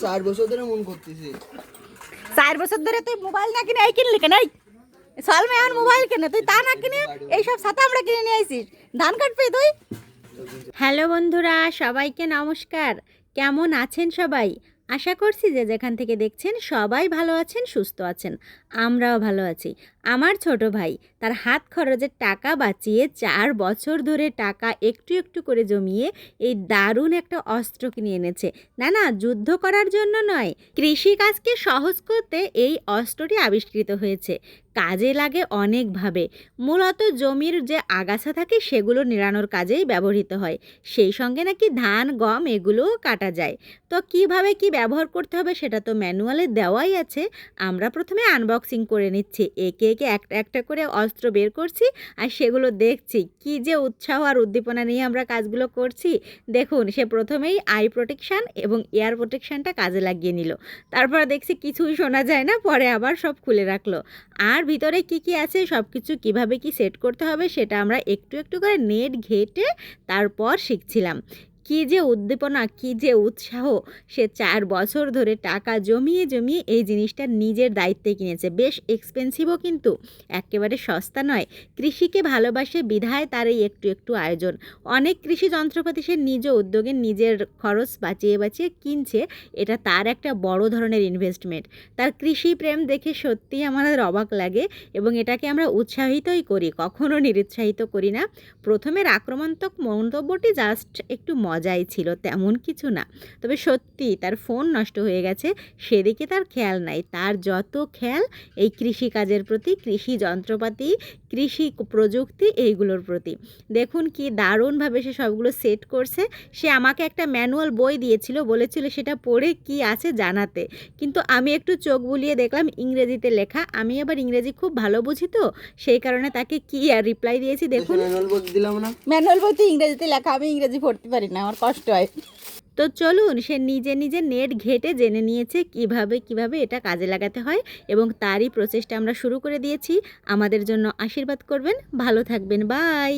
4 বছর ধরে মন করতেছি। 4 বছর ধরে তুই মোবাইল না কিনে এই কিনলি কেন? সালমে এখন মোবাইল কেনে তুই তা না কিনে এইসব ছাতা আমরা কিনে নিয়ে আইছিস, ধান কাটবি তুই। হ্যালো বন্ধুরা, সবাইকে নমস্কার। কেমন আছেন সবাই? আশা করছি যে যেখান থেকে দেখছেন সবাই ভালো আছেন, সুস্থ আছেন। আমরাও ভালো আছি। আমার ছোট ভাই তার হাত খরচের টাকা বাঁচিয়ে 4 বছর ধরে টাকা একটু একটু করে জমিয়ে এই দারুণ একটা অস্ত্র কিনে এনেছে। না, যুদ্ধ করার জন্য নয়, কৃষিকাজকে সহজ করতে এই অস্ত্রটি আবিষ্কৃত হয়েছে। কাজে লাগে অনেকভাবে। মূলত জমির যে আগাছা থাকে সেগুলো নিড়ানোর কাজেই ব্যবহৃত হয়। সেই সঙ্গে নাকি ধান, গম এগুলোও কাটা যায়। তো কিভাবে কি ব্যবহার করতে হবে সেটা তো ম্যানুয়ালে দেওয়াই আছে। আমরা প্রথমে আনবক্সিং করে নিচ্ছি, একে একে একটা একটা করে অস্ত্র বের করছি আর সেগুলো দেখছি। কি যে উৎসাহ আর উদ্দীপনা নিয়ে আমরা কাজগুলো করছি। দেখুন, সে প্রথমেই আই প্রোটেকশান এবং এয়ার প্রোটেকশানটা কাজে লাগিয়ে নিল। তারপর দেখছি কিছুই শোনা যায় না, পরে আবার সব খুলে রাখলো। আর ভিতরে কি কি আছে সব কিছু কীভাবে কি সেট করতে হবে সেটা আমরা একটু একটু করে নেট ঘেঁটে তারপর শিখছিলাম। কী যে উদ্দীপনা, কী যে উৎসাহ! সে 4 বছর ধরে টাকা জমিয়ে জমিয়ে এই জিনিসটা নিজের দায়িত্বে কিনেছে। বেশ এক্সপেন্সিভও কিন্তু, একেবারে সস্তা নয়। কৃষিকে ভালোবাসে বিধায় তার এই একটু একটু আয়োজন। অনেক কৃষি যন্ত্রপাতি সে নিজ উদ্যোগে নিজের খরচ বাঁচিয়ে বাঁচিয়ে কিনছে। এটা তার একটা বড় ধরনের ইনভেস্টমেন্ট। তার কৃষি প্রেম দেখে সত্যিই আমাদের অবাক লাগে এবং এটাকে আমরা উৎসাহিতই করি, কখনো নিরুৎসাহিত করি না। প্রথমের আক্রমণাত্মক মন্তব্যটি জাস্ট একটু মজাই ছিল, তেমন কিছু না। তবে সত্যি তার ফোন নষ্ট হয়ে গেছে, সেদিকে তার খেয়াল নাই। তার যত খেয়াল এই কৃষিকাজের প্রতি, কৃষি যন্ত্রপাতি, কৃষি প্রযুক্তি এইগুলোর প্রতি। দেখুন কি দারুণভাবে সে সবগুলো সেট করছে। সে আমাকে একটা ম্যানুয়াল বই দিয়েছিল, বলেছিল সেটা পড়ে কি আছে জানাতে, কিন্তু আমি একটু চোখ বুলিয়ে দেখলাম ইংরেজিতে লেখা। আমি আবার ইংরেজি খুব ভালো বুঝি, তো সেই কারণে তাকে কি আর রিপ্লাই দিয়েছি দেখুন। ম্যানুয়াল বই দিলাম না। ম্যানুয়াল বইতে ইংরেজিতে লেখা, আমি ইংরেজি পড়তে পারি না, আমার কষ্ট হয়। তো চলুন, সে নিজে নিজে নেট ঘেঁটে জেনে নিয়েছে কিভাবে এটা কাজে লাগাতে হয় এবং তারই প্রচেষ্টা আমরা শুরু করে দিয়েছি। আমাদের জন্য আশীর্বাদ করবেন, ভালো থাকবেন, বাই।